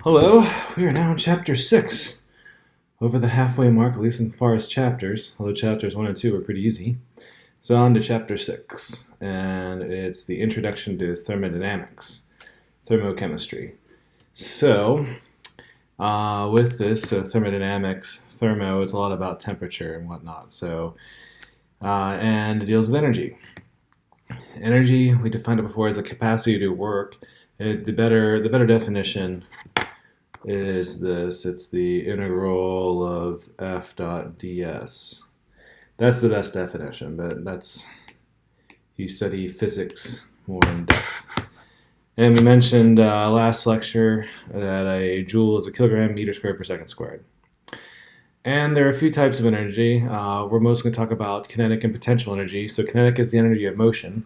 Hello, we are now in chapter 6. Over the halfway mark, at least as far as chapters, although chapters 1 and 2 are pretty easy. So on to chapter 6, and it's the introduction to thermodynamics, thermochemistry. So, with this, thermodynamics, thermo, it's a lot about temperature and whatnot. And it deals with energy. Energy, we defined it before as the capacity to do work. The better definition is this. It's the integral of f dot ds. That's the best definition, but that's if you study physics more in depth. And we mentioned last lecture that a joule is a kilogram meter squared per second squared. And there are a few types of energy. We're mostly going to talk about kinetic and potential energy. So kinetic is the energy of motion.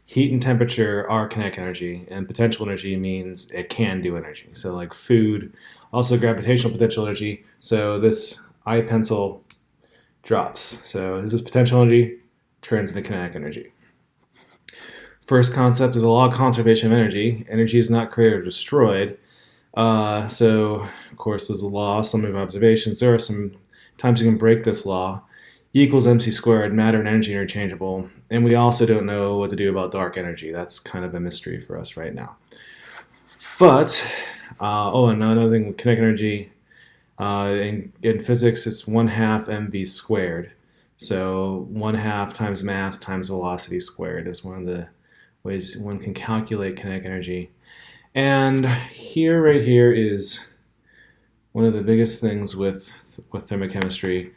Heat and temperature are kinetic energy, and potential energy means it can do energy. So like food, also gravitational potential energy. So this eye pencil drops. So this is potential energy, turns into kinetic energy. First concept is a law of conservation of energy. Energy is not created or destroyed. So, of course, there's a law, summary of observations. There are some times you can break this law. E equals mc squared, matter and energy are interchangeable. And we also don't know what to do about dark energy. That's kind of a mystery for us right now. But, and another thing with kinetic energy, in physics, it's 1/2 mv squared. So 1/2 times mass times velocity squared is one of the ways one can calculate kinetic energy. And right here is one of the biggest things with thermochemistry.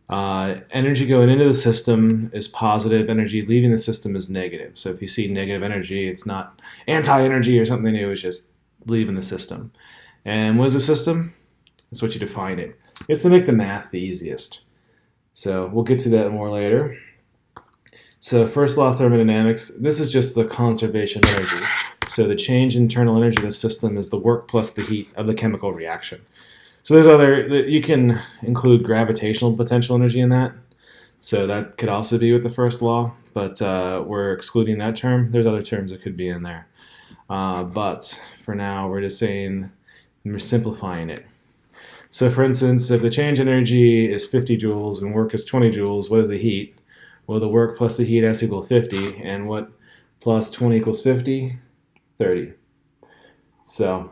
Energy going into the system is positive, energy leaving the system is negative. So if you see negative energy, it's not anti-energy or something new, it's just leaving the system. And what is a system? That's what you define it. It's to make the math the easiest. So we'll get to that more later. So first law of thermodynamics, this is just the conservation of energy. So the change in internal energy of the system is the work plus the heat of the chemical reaction. So you can include gravitational potential energy in that. So that could also be with the first law, but we're excluding that term. There's other terms that could be in there. But for now, we're just saying, we're simplifying it. So for instance, if the change in energy is 50 joules and work is 20 joules, what is the heat? Well, the work plus the heat has to equal 50, and what plus 20 equals 50? 30. So,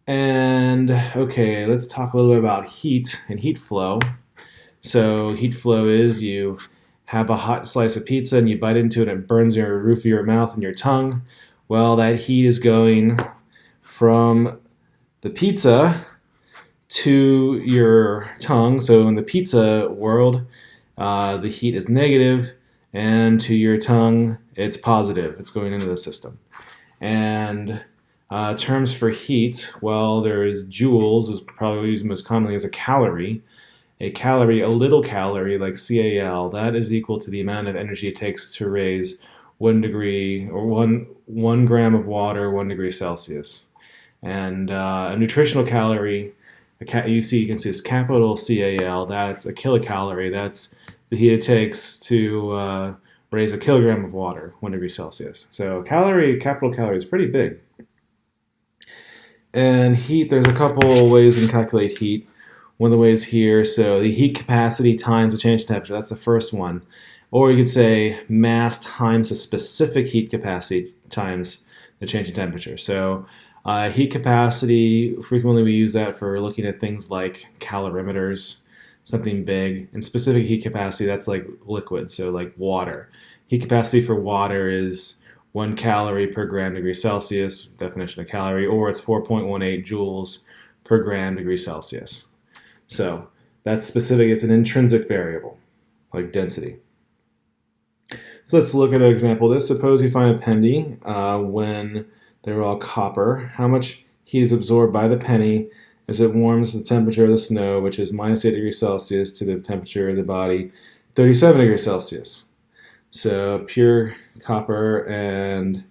and okay, let's talk a little bit about heat and heat flow. So heat flow is you have a hot slice of pizza and you bite into it and it burns your roof of your mouth and your tongue. Well, that heat is going from the pizza to your tongue. So in the pizza world, the heat is negative, and to your tongue, it's positive. It's going into the system. And terms for heat, well, there's joules, is probably used most commonly as a calorie. A calorie, a little calorie, like CAL, that is equal to the amount of energy it takes to raise 1 degree, or one gram of water, 1 degree Celsius. And a nutritional calorie, you can see it's capital CAL, that's a kilocalorie, that's the heat it takes to raise a kilogram of water, 1 degree Celsius. So capital calorie is pretty big. And heat, there's a couple ways we can calculate heat. One of the ways here, so the heat capacity times the change in temperature, that's the first one. Or you could say mass times the specific heat capacity times the change in temperature. So heat capacity, frequently we use that for looking at things like calorimeters, something big. And specific heat capacity, that's like liquid, so like water. Heat capacity for water is 1 calorie per gram degree Celsius, definition of calorie, or it's 4.18 joules per gram degree Celsius. So that's specific, it's an intrinsic variable, like density. So let's look at an example of this. Suppose you find a penny when they're all copper. How much heat is absorbed by the penny as it warms the temperature of the snow, which is minus 8 degrees Celsius, to the temperature of the body, 37 degrees Celsius. So pure copper and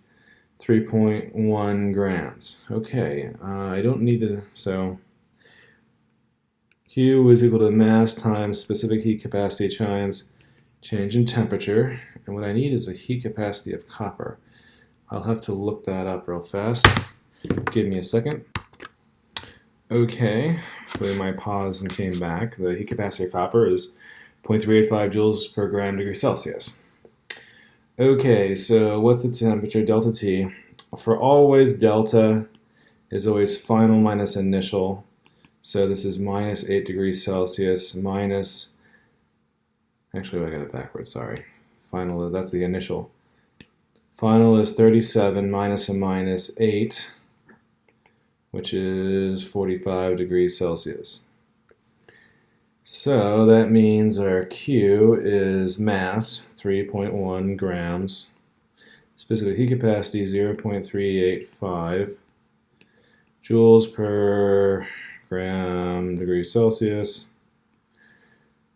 3.1 grams. Okay, I don't need to, so Q is equal to mass times specific heat capacity times change in temperature. And what I need is a heat capacity of copper. I'll have to look that up real fast. Give me a second. Okay, put my pause and came back. The heat capacity of copper is 0.385 joules per gram degree Celsius. Okay, so what's the temperature, delta T? For always, delta is always final minus initial. So this is minus 8 degrees Celsius minus, actually I got it backwards, sorry. Final, that's the initial. Final is 37 minus a minus 8, which is 45 degrees Celsius. So that means our Q is mass, 3.1 grams. Specific heat capacity, 0.385 joules per gram degrees Celsius.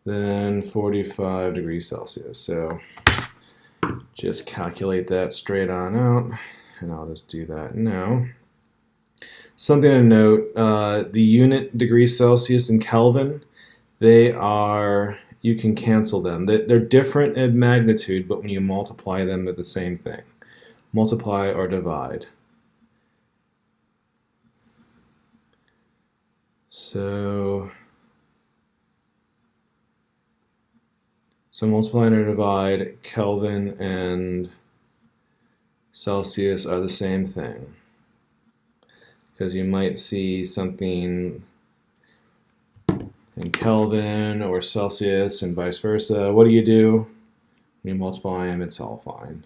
Then 45 degrees Celsius. So just calculate that straight on out, and I'll just do that now. Something to note, the unit degrees Celsius and Kelvin, they are, you can cancel them. They're different in magnitude, but when you multiply them, they're the same thing. Multiply or divide. So multiply or divide, Kelvin and Celsius are the same thing. Because you might see something in Kelvin or Celsius and vice versa. What do? When you multiply them, it's all fine.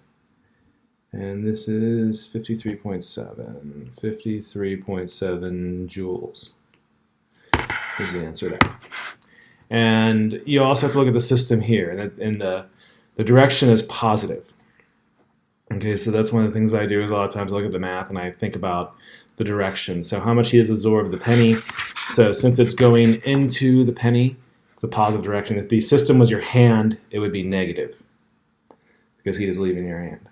And this is 53.7. 53.7 joules is the answer there. And you also have to look at the system here, and the direction is positive. Okay, so that's one of the things I do is a lot of times I look at the math and I think about the direction. So how much heat is absorbed the penny? So since it's going into the penny, it's the positive direction. If the system was your hand, it would be negative because heat is leaving your hand.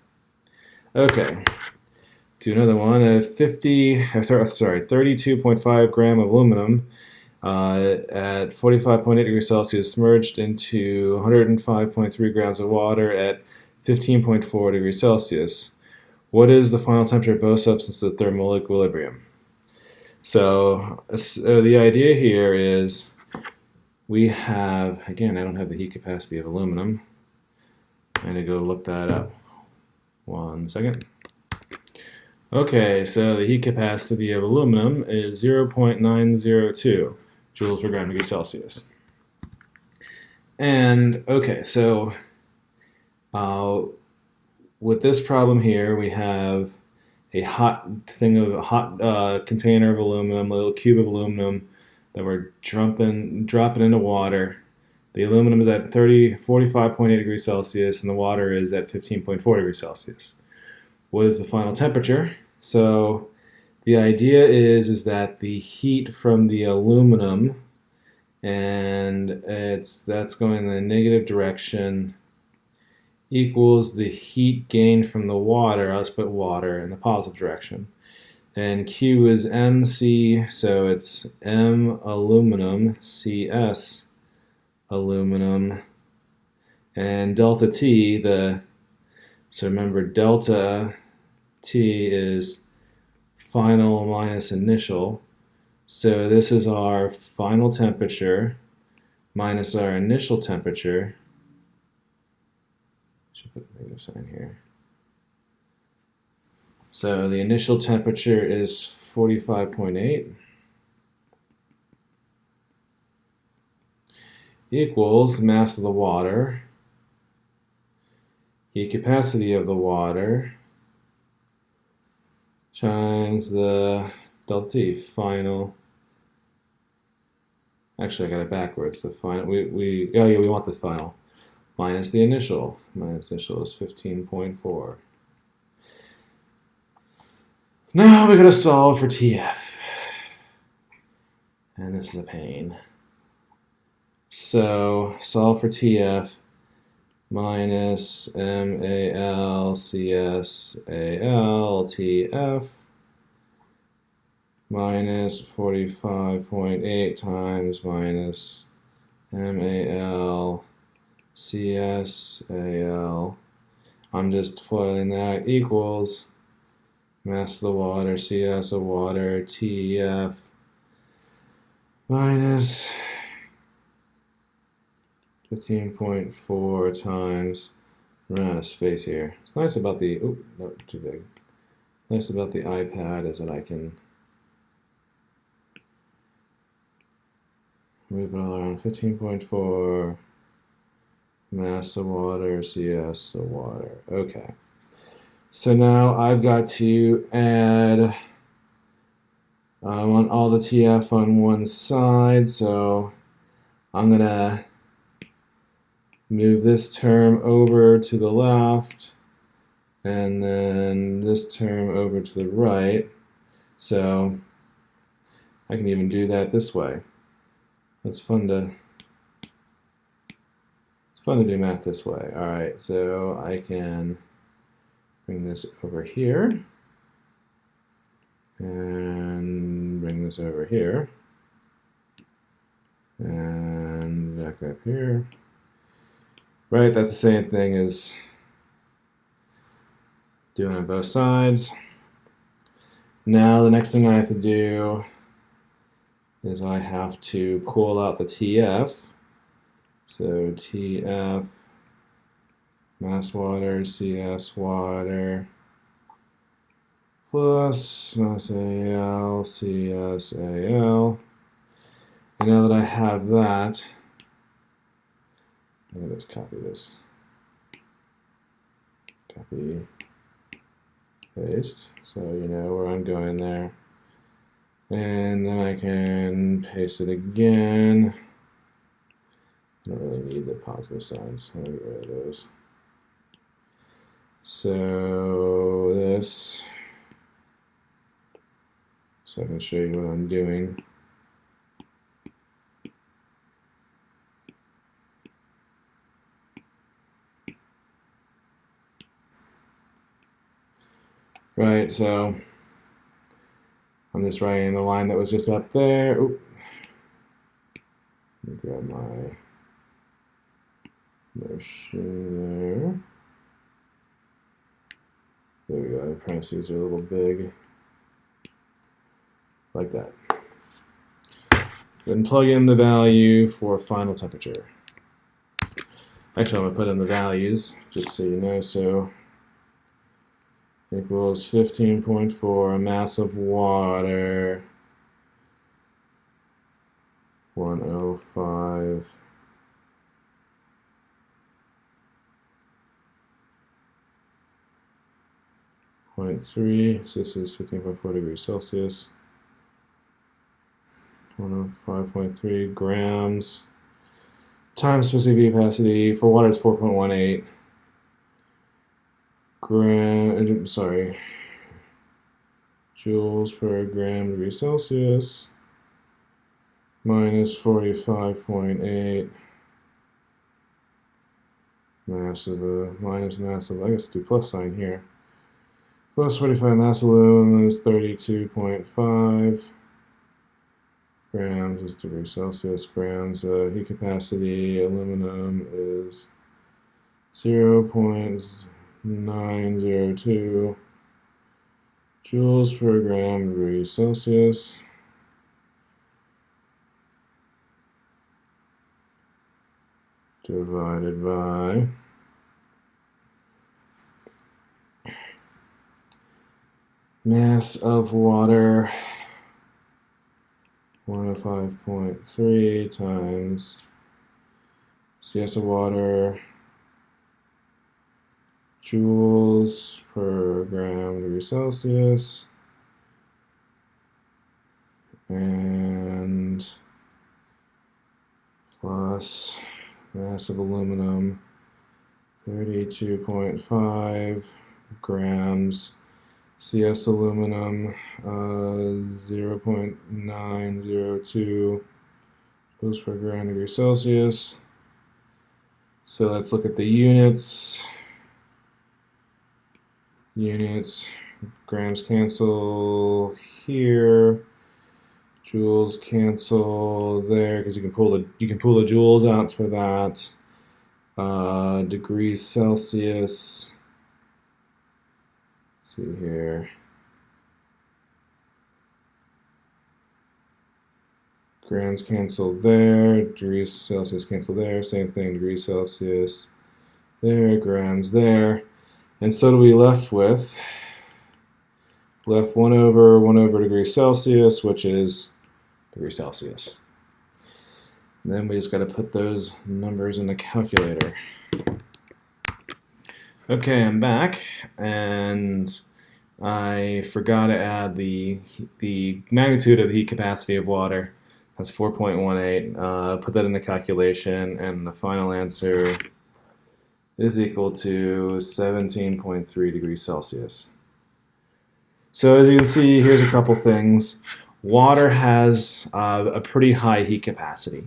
Okay, do another one. 32.5 gram of aluminum at 45.8 degrees Celsius submerged into 105.3 grams of water at 15.4 degrees Celsius. What is the final temperature of both substances at thermal equilibrium? So the idea here is we have, again, I don't have the heat capacity of aluminum. I'm going to go look that up. 1 second. Okay, so the heat capacity of aluminum is 0.902 joules per gram degree Celsius. And okay, so with this problem here, we have a hot container of aluminum, a little cube of aluminum that we're dropping into water. The aluminum is at 45.8 degrees Celsius, and the water is at 15.4 degrees Celsius. What is the final temperature? So the idea is that the heat from the aluminum, and that's going in the negative direction, equals the heat gained from the water. Let's put water in the positive direction. And Q is MC, so it's M aluminum, CS aluminum, and delta T, so remember delta T is final minus initial. So this is our final temperature minus our initial temperature. Should put a negative sign here. So the initial temperature is 45.8 equals mass of the water, heat capacity of the water, times the delta T, final. Actually, I got it backwards. The final, we want the final. Minus the initial. Minus initial is 15.4. Now we're going to solve for TF. And this is a pain. So solve for TF minus MAL CSAL TF minus 45.8 times minus MAL CSAL. I'm just foiling that, equals mass of the water, CS of water, TF minus 15.4 times, run out of space here. It's nice about the, oh, no, too big. Nice about the iPad is that I can move it all around. 15.4 mass of water, CS of water. Okay. So now I've got to add I want all the TF on one side, so I'm gonna move this term over to the left and then this term over to the right. So I can even do that this way. It's fun to do math this way. All right, so I can bring this over here and bring this over here and back up here. Right, that's the same thing as doing on both sides. Now the next thing I have to do is I have to pull out the TF. So TF, mass water, CS water, plus mass AL, CS AL. And now that I have that, I'm going to just copy this. Copy, paste, so you know where I'm going there. And then I can paste it again. I don't really need the positive signs. I'll get rid of those. So this, so I can show you what I'm doing. Right, so I'm just writing the line that was just up there. Oop. Let me grab my motion there. There we go. The parentheses are a little big. Like that. Then plug in the value for final temperature. Actually, I'm going to put in the values just so you know. So equals 15.4 mass of water, 105. 0.3, so this is 15.4 degrees Celsius, 105.3 grams, times specific capacity, for water is 4.18 joules per gram degree Celsius, minus 45.8 mass of I guess do plus sign here. Plus 45 mass aluminum is 32.5 grams is degrees Celsius. Grams heat capacity aluminum is 0.902 joules per gram degrees Celsius. Divided by mass of water, 105.3 times CS of water, joules per gram degree Celsius, and plus mass of aluminum, 32.5 grams. CS aluminum, 0.902 joules per gram degree Celsius. So let's look at the units. Grams cancel here. Joules cancel there because you can pull the joules out for that. Degrees Celsius. See here. grams cancel there, degrees Celsius cancel there, same thing, degrees Celsius there, grams there. And so do we left with? Left 1 over degrees Celsius, which is degrees Celsius. And then we just got to put those numbers in the calculator. Okay, I'm back, and I forgot to add the magnitude of the heat capacity of water. That's 4.18. Put that in the calculation, and the final answer is equal to 17.3 degrees Celsius. So as you can see, here's a couple things. Water has a pretty high heat capacity,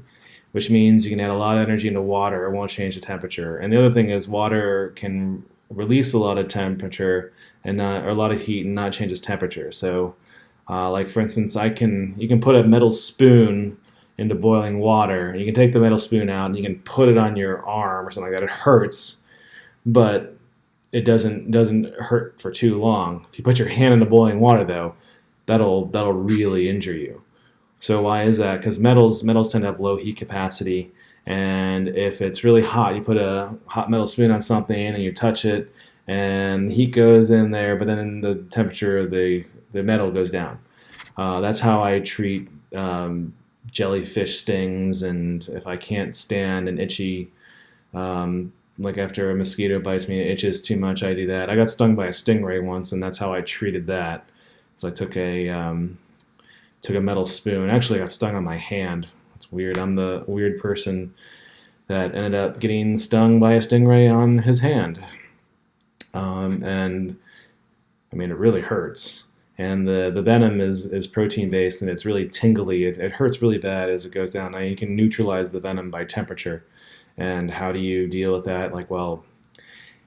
which means you can add a lot of energy into water. It won't change the temperature. And the other thing is water can release a lot of temperature and or a lot of heat and not change its temperature. So like for instance, you can put a metal spoon into boiling water, and you can take the metal spoon out and you can put it on your arm or something like that. It hurts, but it doesn't hurt for too long. If you put your hand into boiling water though, that'll really injure you. So why is that? Because metals tend to have low heat capacity, and if it's really hot, you put a hot metal spoon on something and you touch it, and heat goes in there, but then the temperature of the metal goes down. That's how I treat jellyfish stings, and if I can't stand an itchy, like after a mosquito bites me, it itches too much, I do that. I got stung by a stingray once, and that's how I treated that. So I took a metal spoon. Actually, I got stung on my hand. It's weird. I'm the weird person that ended up getting stung by a stingray on his hand. And I mean, it really hurts. And the venom is protein based, and it's really tingly. It hurts really bad as it goes down. Now you can neutralize the venom by temperature. And how do you deal with that? Like, well,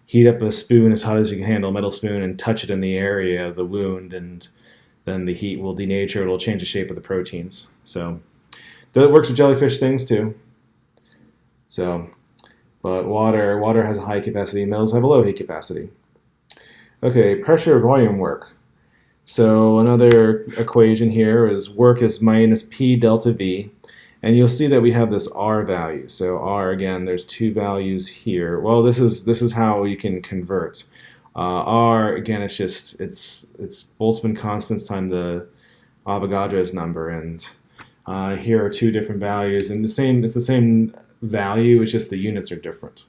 heat up a spoon as hot as you can handle, a metal spoon, and touch it in the area of the wound, and then the heat will denature. It'll change the shape of the proteins. So it works with jellyfish things too. So, but water has a high capacity. Metals have a low heat capacity. Okay, pressure volume work. So another equation here is work is minus P delta V. And you'll see that we have this R value. So R, again, there's two values here. Well, this is how you can convert. R, again, it's Boltzmann constants times the Avogadro's number, and here are two different values, and it's the same value, it's just the units are different.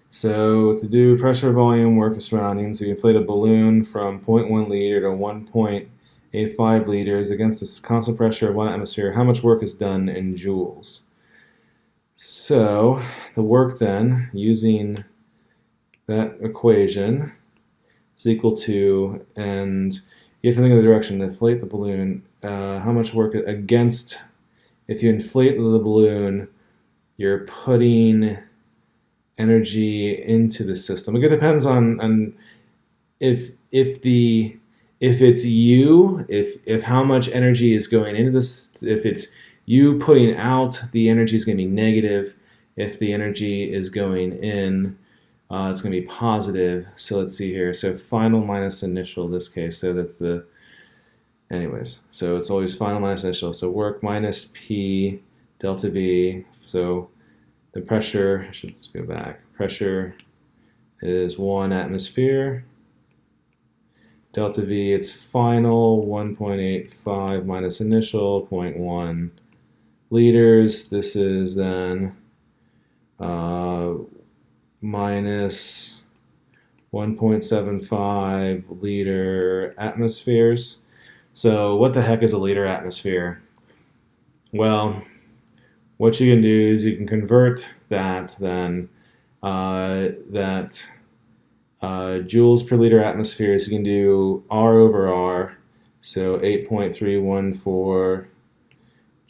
So to do pressure volume work to surroundings, you inflate a balloon from 0.1 liter to 1.85 liters against this constant pressure of 1 atmosphere. How much work is done in joules? So the work then, using that equation, is equal to, and you have to think of the direction to inflate the balloon. How much work against, if you inflate the balloon, you're putting energy into the system. It depends on if it's you, if how much energy is going into this, if it's you putting out, the energy is going to be negative. If the energy is going in, it's going to be positive. So let's see here. So final minus initial in this case. So that's the, anyways. So it's always final minus initial. So work minus P delta V. So the pressure, I should go back. Pressure is 1 atmosphere. Delta V, it's final 1.85 minus initial 0.1 liters. This is then minus 1.75 liter atmospheres. So what the heck is a liter atmosphere? Well, what you can do is you can convert that then, joules per liter atmosphere, so you can do R over R, so 8.314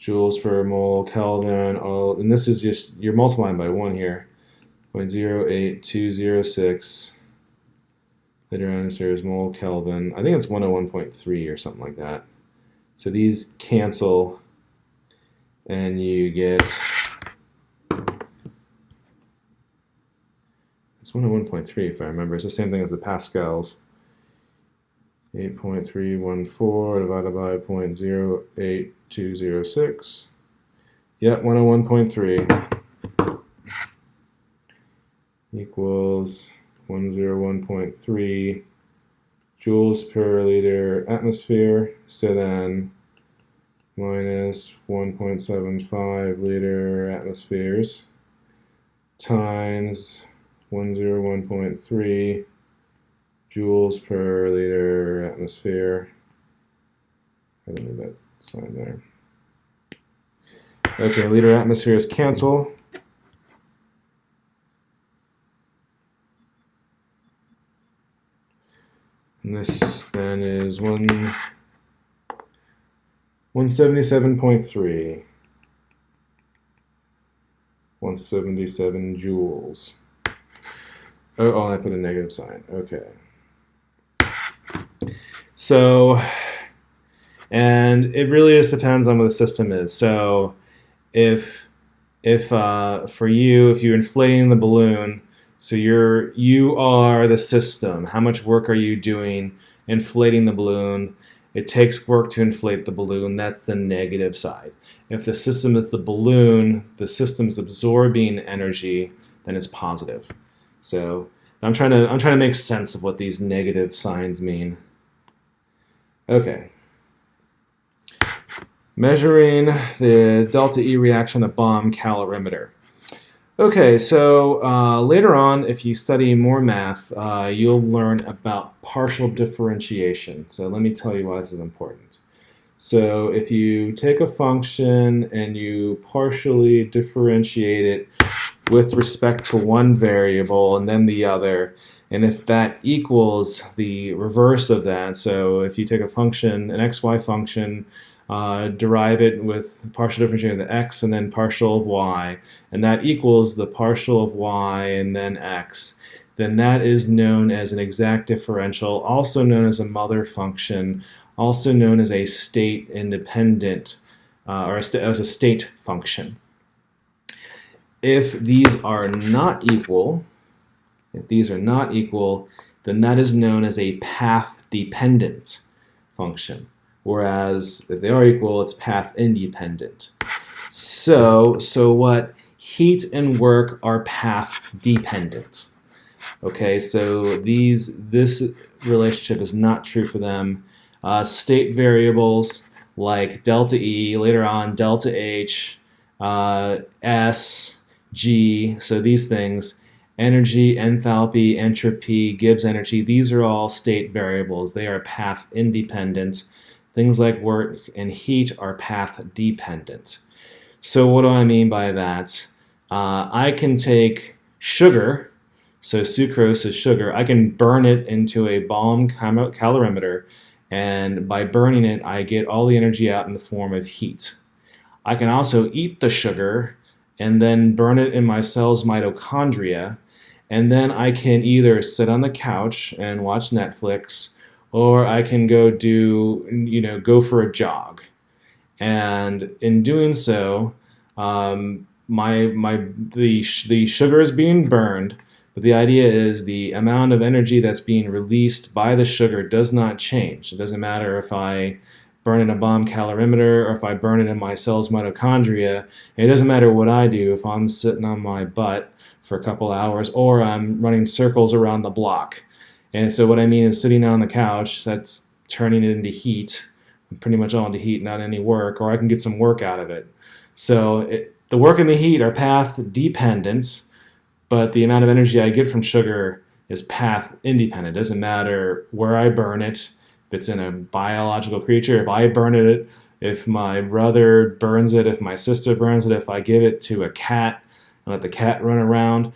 joules per mole Kelvin, and this is just, you're multiplying by 1 here, 0.08206 liter atmospheres mole Kelvin. I think it's 101.3 or something like that. So these cancel, and you get, it's 101.3 if I remember. It's the same thing as the pascals. 8.314 divided by 0.08206. Yep, 101.3 equals 101.3 joules per liter atmosphere. So then minus 1.75 liter atmospheres times 101.3 joules per liter atmosphere. I don't need that sign there. Okay, liter atmospheres cancel. And this then is 177.3. 177 joules. Oh, I put a negative sign. Okay. So, and it really just depends on what the system is. So, if for you, if you're inflating the balloon, so you are the system. How much work are you doing inflating the balloon? It takes work to inflate the balloon. That's the negative side. If the system is the balloon, the system's absorbing energy, then it's positive. So I'm trying to make sense of what these negative signs mean. Okay. Measuring the delta E reaction of bomb calorimeter. Okay, so later on, if you study more math, you'll learn about partial differentiation. So let me tell you why this is important. So if you take a function and you partially differentiate it with respect to one variable and then the other, and if that equals the reverse of that, so if you take a function, an xy function, derive it with partial differentiation of the x and then partial of y, and that equals the partial of y and then x, then that is known as an exact differential, also known as a mother function, also known as a state independent, as a state function. If these are not equal, then that is known as a path dependent function. Whereas if they are equal, it's path independent. So what heat and work are path dependent. Okay, so this relationship is not true for them. State variables like delta E, later on delta H, S, G, so these things, energy, enthalpy, entropy, Gibbs energy, these are all state variables. They are path independent. Things like work and heat are path dependent. So what do I mean by that? I can take sugar, so sucrose is sugar, I can burn it into a bomb calorimeter, and by burning it, I get all the energy out in the form of heat. I can also eat the sugar and then burn it in my cell's mitochondria, and then I can either sit on the couch and watch Netflix, or I can go go for a jog. And in doing so, the sugar is being burned, but the idea is the amount of energy that's being released by the sugar does not change. It doesn't matter if I burn in a bomb calorimeter or if I burn it in my cell's mitochondria. It doesn't matter what I do if I'm sitting on my butt for a couple hours or I'm running circles around the block. And so what I mean is sitting on the couch, that's turning it into heat, pretty much all into heat, not any work, or I can get some work out of it. So the work and the heat are path dependent, but the amount of energy I get from sugar is path independent. It doesn't matter where I burn it, if it's in a biological creature, if I burn it, if my brother burns it, if my sister burns it, if I give it to a cat and let the cat run around,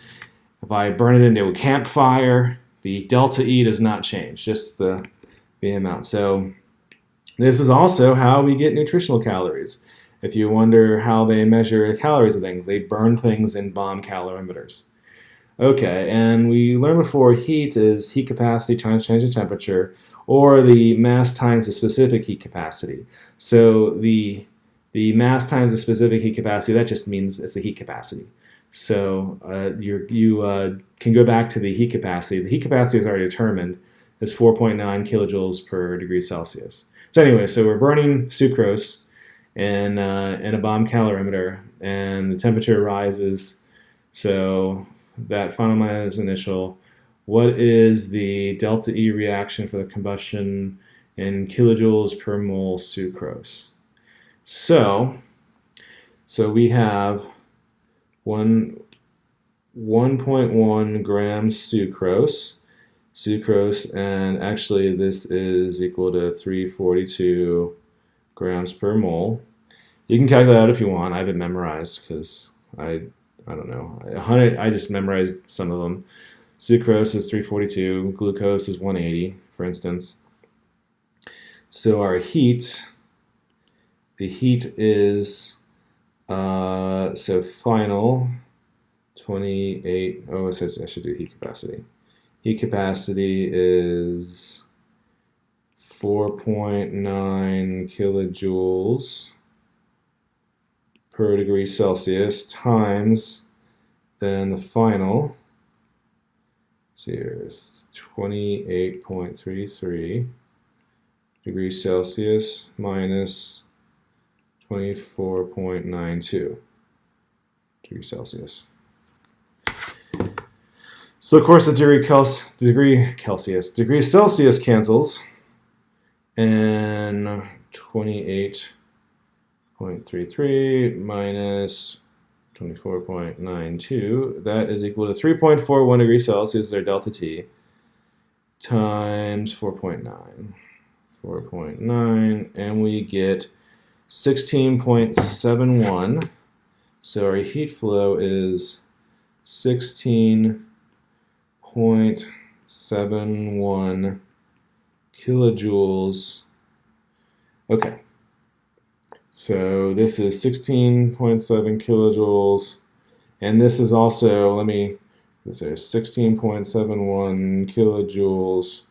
if I burn it into a campfire, the delta E does not change, just the amount. So this is also how we get nutritional calories. If you wonder how they measure the calories of things, they burn things in bomb calorimeters. Okay, and we learned before heat is heat capacity times change in temperature, or the mass times the specific heat capacity. So the mass times the specific heat capacity, that just means it's the heat capacity. So you can go back to the heat capacity. The heat capacity is already determined. is 4.9 kilojoules per degree Celsius. So anyway, so we're burning sucrose in a bomb calorimeter, and the temperature rises. So that final minus initial. What is the delta E reaction for the combustion in kilojoules per mole sucrose? So we have 1.1 grams sucrose, and actually this is equal to 342 grams per mole. You can calculate out if you want. I have it memorized because I don't know. 100. I just memorized some of them. Sucrose is 342. Glucose is 180, for instance. So our heat, the heat is so final 28. Oh, it says I should do heat capacity. Heat capacity is 4.9 kilojoules per degree Celsius times then the final. So here's 28.33 degrees Celsius minus 24.92 degrees Celsius. So of course the degree Celsius cancels, and 28.33 minus 24.92, that is equal to 3.41 degrees Celsius, their delta T, times 4.9, and we get 16.71. So our heat flow is 16.71 kilojoules. Okay, so this is 16.7 kilojoules, and this is also, this is 16.71 kilojoules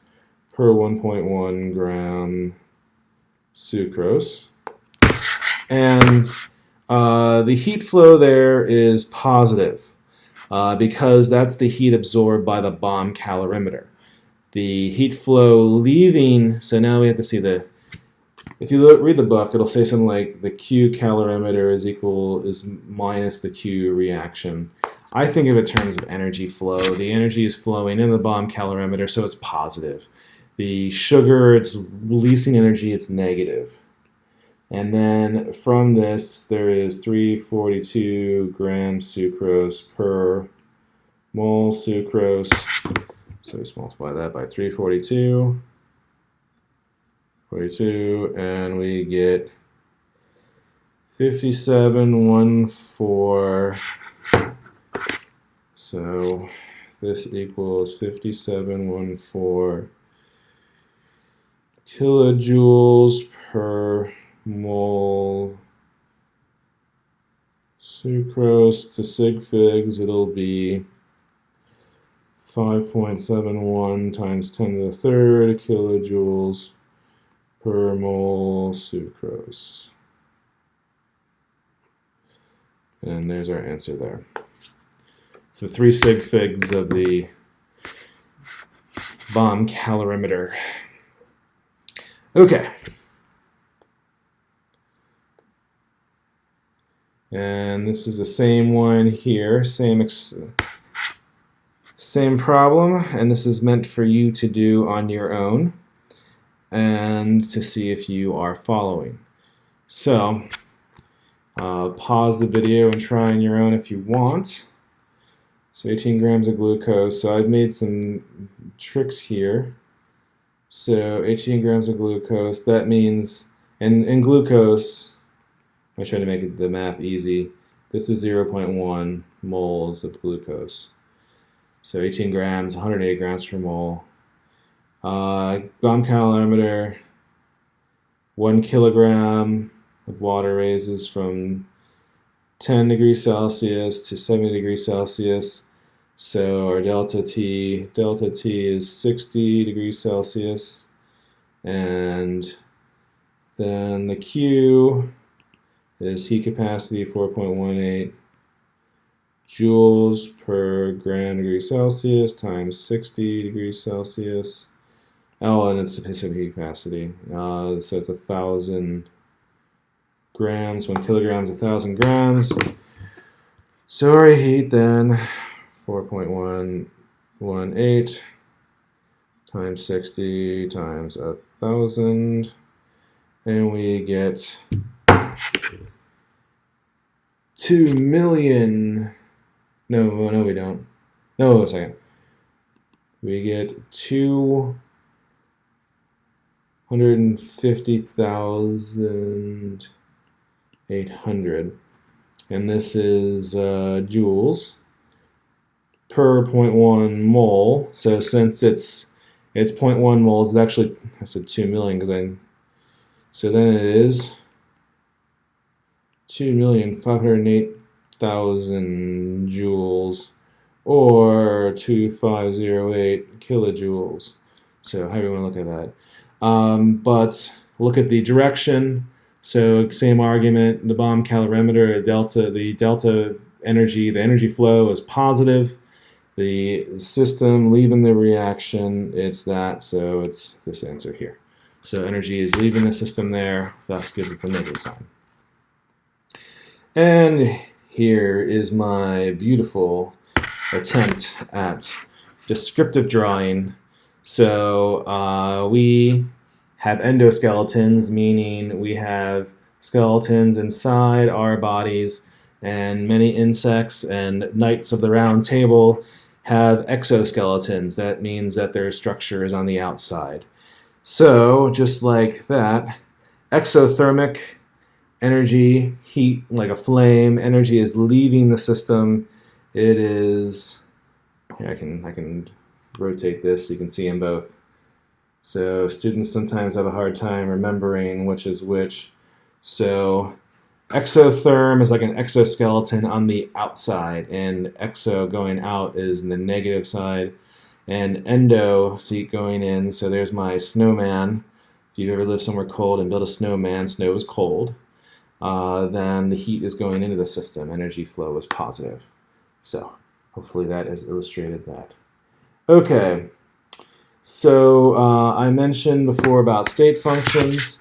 per 1.1 gram sucrose. And the heat flow there is positive because that's the heat absorbed by the bomb calorimeter. The heat flow leaving, so now we have to see if you read the book, it'll say something like the Q calorimeter is minus the Q reaction. I think of it in terms of energy flow. The energy is flowing in the bomb calorimeter, so it's positive. The sugar, it's releasing energy, it's negative. And then from this, there is 342 grams sucrose per mole sucrose. So we just multiply that by 342. 42, and we get 57.14. So this equals 57.14 kilojoules per mole sucrose. To sig figs, it'll be 5.71 times 10 to the third kilojoules per mole sucrose. And there's our answer there. So 3 sig figs of the bomb calorimeter. Okay. And this is the same one here, same problem, and this is meant for you to do on your own and to see if you are following. So pause the video and try on your own if you want. So 18 grams of glucose. So I've made some tricks here. So 18 grams of glucose, that means, and in glucose, I'm trying to make the math easy, this is 0.1 moles of glucose. So 18 grams, 180 grams per mole. Bomb calorimeter, 1 kilogram of water raises from 10 degrees Celsius to 70 degrees Celsius. So our delta T is 60 degrees Celsius. And then the Q is heat capacity 4.18 joules per gram degree Celsius times 60 degrees Celsius. Oh, and it's specific heat capacity. So it's 1,000 grams. 1 kilogram is 1,000 grams. So our heat then, 4.118 times 60 times 1,000, and we get 2 million. No, we don't. No, a second. We get 250,800, and this is joules per 0.1 mole. So since it's 0.1 moles, it's actually, I said 2 million because so then it is 2,508,000 joules, or 2,508 kilojoules. So however you want to look at that. But look at the direction. So same argument, the bomb calorimeter, the delta energy, the energy flow is positive. The system leaving the reaction, it's that, so it's this answer here. So energy is leaving the system there, thus gives it the negative sign. And here is my beautiful attempt at descriptive drawing. So we have endoskeletons, meaning we have skeletons inside our bodies, and many insects and knights of the round table have exoskeletons. That means that their structure is on the outside. So just like that, exothermic energy, heat, like a flame, energy is leaving the system. It is, here I can rotate this so you can see them both. So students sometimes have a hard time remembering which is which. So exotherm is like an exoskeleton on the outside, and exo going out is the negative side, and endo, seat going in. So there's my snowman. If you've ever lived somewhere cold and built a snowman, snow is cold. Then the heat is going into the system. Energy flow is positive. So hopefully that has illustrated that. Okay, so I mentioned before about state functions.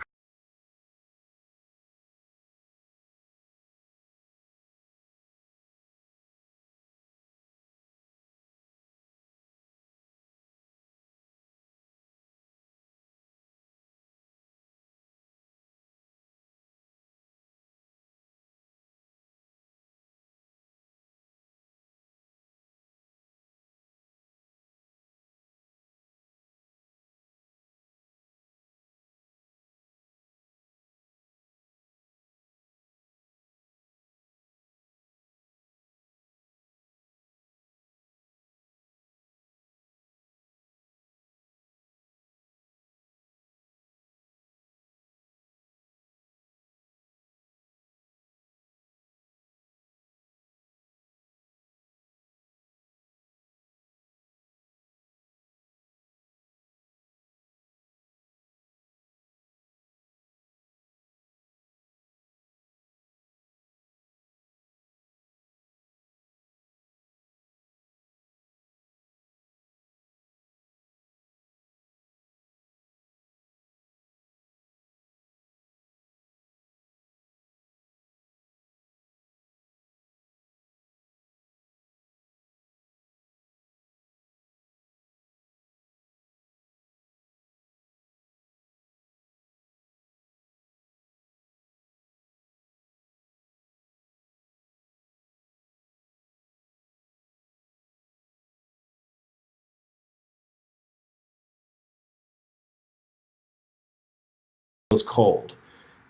Feels cold.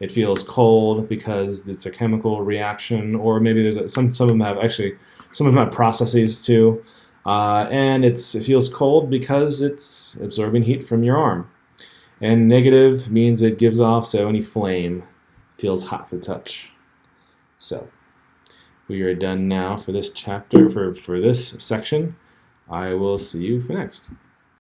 It feels cold because it's a chemical reaction, or maybe there's some of them have actually some of them have processes too, and it feels cold because it's absorbing heat from your arm. And negative means it gives off, so any flame feels hot for touch. So we are done now for this chapter, for this section. I will see you for next.